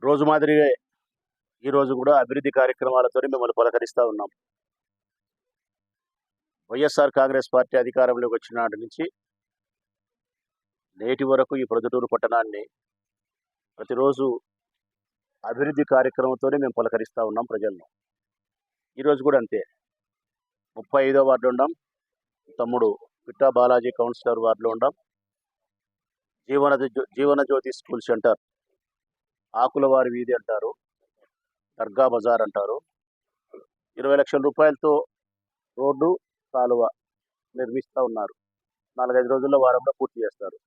రోజు మాదిరిగా ఈరోజు కూడా అభివృద్ధి కార్యక్రమాలతో మిమ్మల్ని పలకరిస్తూ ఉన్నాం. వైఎస్ఆర్ కాంగ్రెస్ పార్టీ అధికారంలోకి వచ్చిన నాటి నుంచి నేటి వరకు ఈ ప్రొద్దుటూరు పట్టణాన్ని ప్రతిరోజు అభివృద్ధి కార్యక్రమంతోనే మేము పలకరిస్తూ ఉన్నాం ప్రజలను. ఈరోజు కూడా అంతే. 35వ వార్డు ఉండాం, తమ్ముడు పిట్టా బాలాజీ కౌన్సిలర్ వార్డులో ఉండాం. జీవనజ్యోతి స్కూల్ సెంటర్, ఆకులవారి వీధి అంటారు, దర్గా బజార్ అంటారు. 20 లక్షల రూపాయలతో రోడ్డు కాలువ నిర్మిస్తూ ఉన్నారు. 4-5 రోజుల్లో వారంలో పూర్తి చేస్తారు.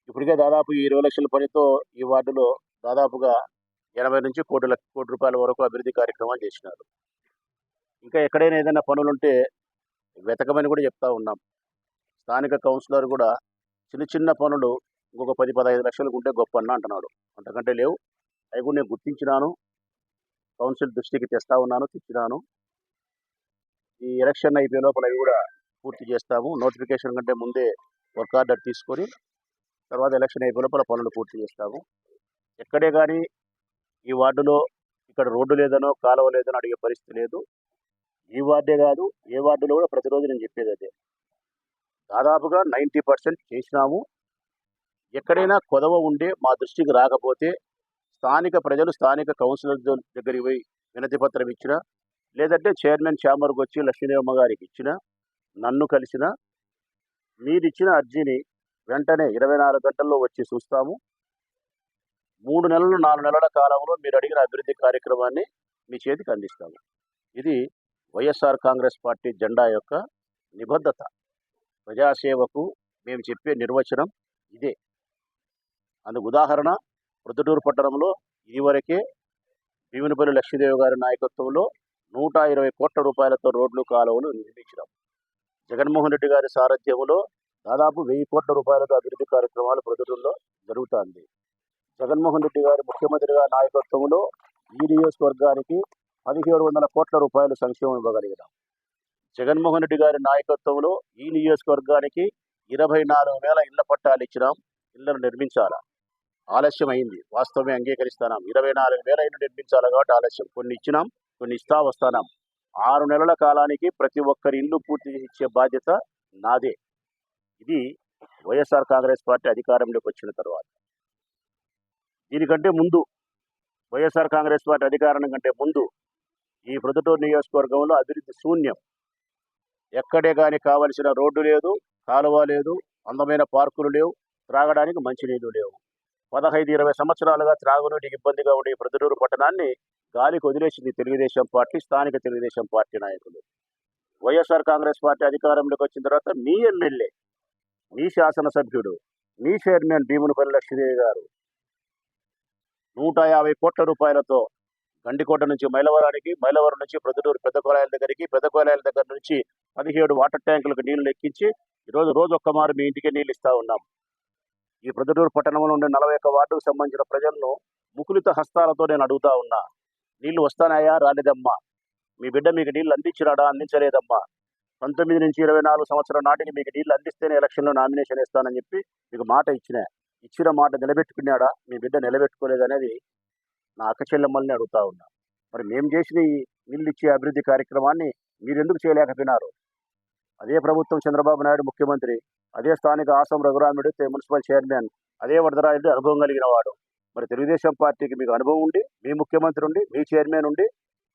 ఇప్పటికే దాదాపు ఈ 20 లక్షల పనితో ఈ వార్డులో దాదాపుగా 80 నుంచి కోటి రూపాయల వరకు అభివృద్ధి కార్యక్రమాలు చేసినారు. ఇంకా ఎక్కడైనా ఏదైనా పనులుంటే వెతకమని కూడా చెప్తా ఉన్నాం. స్థానిక కౌన్సిలర్ కూడా చిన్న చిన్న పనులు ఇంకొక 10-15 లక్షలకు ఉంటే గొప్ప అన్న అంటున్నాడు. అంతకంటే లేవు. అవి కూడా నేను గుర్తించినాను, కౌన్సిల్ దృష్టికి తెస్తా ఉన్నాను, తెచ్చినాను. ఈ ఎలక్షన్ అయిపోయే లోపల అవి కూడా పూర్తి చేస్తాము. నోటిఫికేషన్ కంటే ముందే వర్క్ ఆర్డర్ తీసుకొని తర్వాత ఎలక్షన్ అయిపోయే లోపల పనులు పూర్తి చేస్తాము. ఎక్కడే కానీ ఈ వార్డులో ఇక్కడ రోడ్డు లేదనో కాలువ లేదనో అడిగే పరిస్థితి లేదు. ఈ వార్డే కాదు, ఏ వార్డులో కూడా ప్రతిరోజు నేను చెప్పేది అదే. దాదాపుగా 90% చేసినాము. ఎక్కడైనా కొదవ ఉండే మా దృష్టికి రాకపోతే స్థానిక ప్రజలు స్థానిక కౌన్సిలర్ దగ్గరికి పోయి వినతి పత్రం ఇచ్చిన, లేదంటే చైర్మన్ ఛాంబర్కి వచ్చి లక్ష్మీదేవమ్మ గారికి ఇచ్చిన, నన్ను కలిసిన, మీరిచ్చిన అర్జీని వెంటనే 24 గంటల్లో వచ్చి చూస్తాము. 3 నెలలు 4 నెలల కాలంలో మీరు అడిగిన అభివృద్ధి కార్యక్రమాన్ని మీ చేతికి అందిస్తాము. ఇది వైఎస్ఆర్ కాంగ్రెస్ పార్టీ జెండా యొక్క నిబద్ధత. ప్రజాసేవకు మేము చెప్పే నిర్వచనం ఇదే. అందుకు ఉదాహరణ, ప్రొద్దుటూరు పట్టణంలో ఇదివరకే భీమునిపల్లి లక్ష్మీదేవి గారి నాయకత్వంలో 120 కోట్ల రూపాయలతో రోడ్లు కాలువలు నిర్మించినాం. జగన్మోహన్ రెడ్డి గారి సారథ్యంలో దాదాపు 1000 కోట్ల రూపాయలతో అభివృద్ధి కార్యక్రమాలు ప్రొద్దుటూరులో జరుగుతుంది. జగన్మోహన్ రెడ్డి గారి ముఖ్యమంత్రిగా నాయకత్వంలో ఈ నియోజకవర్గానికి 1700 కోట్ల రూపాయలు సంక్షేమం ఇవ్వగలిగినాం. జగన్మోహన్ రెడ్డి గారి నాయకత్వంలో ఈ నియోజకవర్గానికి 24,000 ఇళ్ల పట్టాలు ఇచ్చినాం. ఇళ్లను నిర్మించాలా, ఆలస్యం అయింది, వాస్తవమే అంగీకరిస్తున్నాం. 24,000 ఇళ్ళు నిర్మించాలి కాబట్టి ఆలస్యం. కొన్ని ఇచ్చినాం, కొన్ని ఇస్తా వస్తున్నాం. 6 నెలల కాలానికి ప్రతి ఒక్కరి ఇల్లు పూర్తి ఇచ్చే బాధ్యత నాదే. ఇది వైఎస్ఆర్ కాంగ్రెస్ పార్టీ అధికారంలోకి వచ్చిన తర్వాత. దీనికంటే ముందు, వైఎస్ఆర్ కాంగ్రెస్ పార్టీ అధికారం కంటే ముందు ఈ ప్రొద్దుటూరు నియోజకవర్గంలో అభివృద్ధి శూన్యం. ఎక్కడే కానీ కావలసిన రోడ్డు లేదు, కాలువ లేదు, అందమైన పార్కులు లేవు, త్రాగడానికి మంచినీళ్ళు లేవు. 15-20 సంవత్సరాలుగా త్రాగునీటికి ఇబ్బందిగా ఉండే ఈ ప్రొద్దుటూరు పట్టణాన్ని గాలికి వదిలేసింది తెలుగుదేశం పార్టీ, స్థానిక తెలుగుదేశం పార్టీ నాయకులు. వైఎస్ఆర్ కాంగ్రెస్ పార్టీ అధికారంలోకి వచ్చిన తర్వాత మీ ఎమ్మెల్యే, మీ శాసనసభ్యుడు, మీ చైర్మన్ భీమునిపల్లి లక్ష్మీదేవి గారు 150 కోట్ల రూపాయలతో గండికోట నుంచి మైలవరానికి, మైలవరం నుంచి ప్రొద్దుటూరు పెద్ద కొలాయిల దగ్గరికి, పెద్ద కొలాయిల దగ్గర నుంచి 17 వాటర్ ట్యాంకులకు నీళ్లు ఎక్కించి రోజు ఒక్కమారు మీ ఇంటికే నీళ్ళు ఇస్తా ఉన్నాం. ఈ ప్రొద్దుటూరు పట్టణంలో ఉండే 41 వార్డుకు సంబంధించిన ప్రజలను ముకులిత హస్తాలతో నేను అడుగుతా ఉన్నా. నీళ్లు వస్తానాయా? రాలేదమ్మా. మీ బిడ్డ మీకు నీళ్లు అందించినాడా? అందించలేదమ్మా. 19 నుంచి 24 సంవత్సరం నాటికి మీకు నీళ్లు అందిస్తేనే ఎలక్షన్లో నామినేషన్ ఇస్తానని చెప్పి మీకు మాట ఇచ్చిన మాట నిలబెట్టుకున్నాడా? మీ బిడ్డ నిలబెట్టుకోలేదనేది నా అక్క చెల్లెమ్మల్ని అడుగుతా ఉన్నా. మరి మేము చేసిన ఈ నీళ్ళు ఇచ్చే అభివృద్ధి కార్యక్రమాన్ని మీరు ఎందుకు చేయలేకపోయినారు? అదే ప్రభుత్వం, చంద్రబాబు నాయుడు ముఖ్యమంత్రి, అదే స్థానిక ఆసం రఘురాముడు మున్సిపల్ చైర్మన్, అదే వరదరాయుడు అనుభవం కలిగిన వాడు. మరి తెలుగుదేశం పార్టీకి మీకు అనుభవం ఉండి, మీ ముఖ్యమంత్రి ఉండి, మీ చైర్మన్ ఉండి,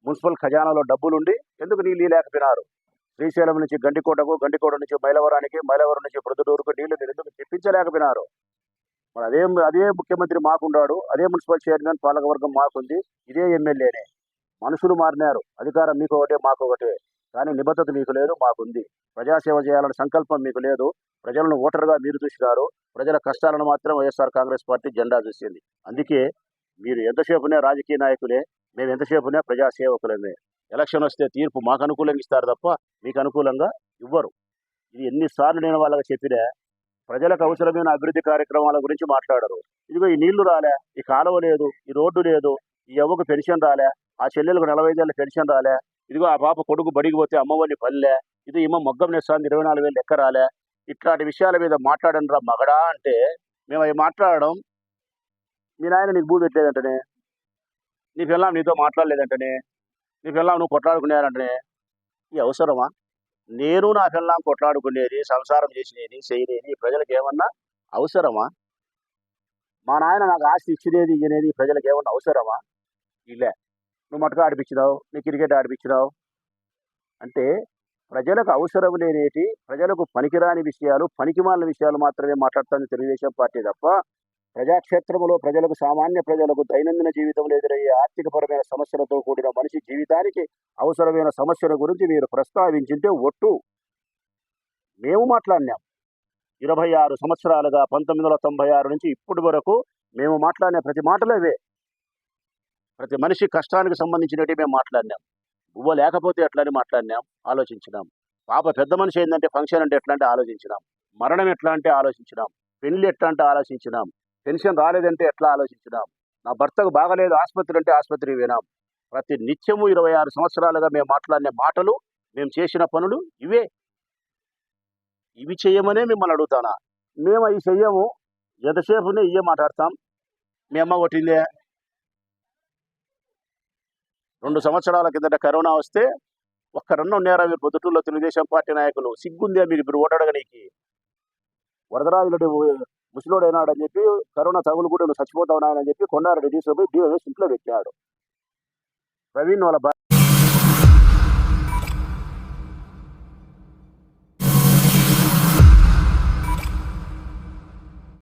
మున్సిపల్ ఖజానాలో డబ్బులుండి ఎందుకు నీళ్ళు లేకపోయినారు? శ్రీశైలం నుంచి గండికోటకు, గండికోట నుంచి మైలవరానికి, మైలవరం నుంచి ప్రొద్దుటూరుకు నీళ్లు మీరు ఎందుకు తెప్పించలేకపోయినారు? మరి అదే ముఖ్యమంత్రి మాకుండాడు, అదే మున్సిపల్ చైర్మన్ పాలకవర్గం మాకుంది, ఇదే ఎమ్మెల్యేనే. మనుషులు మారినారు, అధికారం మీకు ఒకటే మాకు ఒకటే, కానీ నిబద్ధత మీకు లేదు, మాకుంది. ప్రజాసేవ చేయాలనే సంకల్పం మీకు లేదు. ప్రజలను ఓటర్గా మీరు చూసినారు, ప్రజల కష్టాలను మాత్రం వైఎస్ఆర్ కాంగ్రెస్ పార్టీ జెండా చూసింది. అందుకే మీరు ఎంతసేపునే రాజకీయ నాయకులే, మేము ఎంతసేపునే ప్రజాసేవకులమే. ఎలక్షన్ వస్తే తీర్పు మాకు అనుకూలంగా ఇస్తారు తప్ప మీకు అనుకూలంగా ఇవ్వరు. ఇది ఎన్నిసార్లు నేను వాళ్ళకి చెప్పినా. ప్రజలకు అవసరమైన అభివృద్ధి కార్యక్రమాల గురించి మాట్లాడరు. ఇదిగో ఈ నీళ్లు రాలే, ఈ కాలువ లేదు, ఈ రోడ్డు లేదు, ఈ అవ్వకు పెన్షన్ రాలే, ఆ చెల్లెలకు 45 ఏళ్ళ పెన్షన్ రాలే, ఇదిగో ఆ పాప కొడుకు బడికి పోతే అమ్మఒడి పల్లె, ఇది ఇమ్మ మొగ్గం నేస్తాంది 24,000 లెక్క రాలే. ఇట్లాంటి విషయాల మీద మాట్లాడండి రా మగడా అంటే మేము అవి మాట్లాడడం మీ నాయన నీకు భూ పెట్టలేదంటనే, నీ పిల్లం నీతో మాట్లాడలేదంటనే, నీ పిల్లం నువ్వు కొట్లాడుకునేయాలంటనే. ఈ అవసరమా? నేను నా పిల్లం కొట్లాడుకునేది, సంసారం చేసినేది, చేయనేది ప్రజలకు ఏమన్నా అవసరమా? మా నాయన నాకు ఆస్తి ఇచ్చినేది ఇయ్యనేది ప్రజలకు ఏమన్నా అవసరమా? ఇలే. నువ్వు మటుకు ఆడిపించినావు, నీ క్రికెట్ ఆడిపించినావు అంటే ప్రజలకు అవసరం లేనేటి, ప్రజలకు పనికిరాని విషయాలు, పనికిమాలిన విషయాలు మాత్రమే మాట్లాడుతుంది తెలుగుదేశం పార్టీ తప్ప, ప్రజాక్షేత్రంలో ప్రజలకు, సామాన్య ప్రజలకు దైనందిన జీవితంలో ఎదురయ్యే ఆర్థికపరమైన సమస్యలతో కూడిన మనిషి జీవితానికి అవసరమైన సమస్యల గురించి మీరు ప్రస్తావించింటే ఒట్టు. మేము మాట్లాడినాం 26 సంవత్సరాలుగా, 1996 నుంచి ఇప్పటి వరకు మేము మాట్లాడిన ప్రతి మాటలు అవే. ప్రతి మనిషి కష్టానికి సంబంధించినట్టు మేము మాట్లాడినాం. బువ్వ లేకపోతే ఎట్లా అని మాట్లాడినాం, ఆలోచించినాం. పాప పెద్ద మనిషి ఏంటంటే ఫంక్షన్ అంటే ఎట్లా అంటే ఆలోచించినాం. మరణం ఎట్లా అంటే ఆలోచించినాం. పెళ్లి ఎట్లా అంటే ఆలోచించినాం. పెన్షన్ రాలేదంటే ఎట్లా ఆలోచించినాం. నా భర్తకు బాగలేదు ఆసుపత్రి అంటే ఆసుపత్రికి పోయినాం. ప్రతి నిత్యము 26 సంవత్సరాలుగా మేము మాట్లాడిన మాటలు, మేము చేసిన పనులు ఇవే. ఇవి చేయమనే మిమ్మల్ని అడుగుతానా? మేము అవి చెయ్యము. ఎంతసేపునే ఇవే మాట్లాడతాం. మీ అమ్మ కొట్టిందే. 2 సంవత్సరాల కిందట కరోనా వస్తే ఒక్కరన్నా ఉన్నారా మీరు పొద్దుటూరులో తెలుగుదేశం పార్టీ నాయకులు? సిగ్గుందే మీరు ఇప్పుడు ఓటాడగనీకి? వరదరాజులుడి ముసలోడైనాడని చెప్పి కరోనా తగులు కూడా నువ్వు చచ్చిపోతావు నాయనని చెప్పి కొండారెడ్డి తీసుకుపోయి DOS ఇంట్లో పెట్టాడు. ప్రవీణ్ వాళ్ళ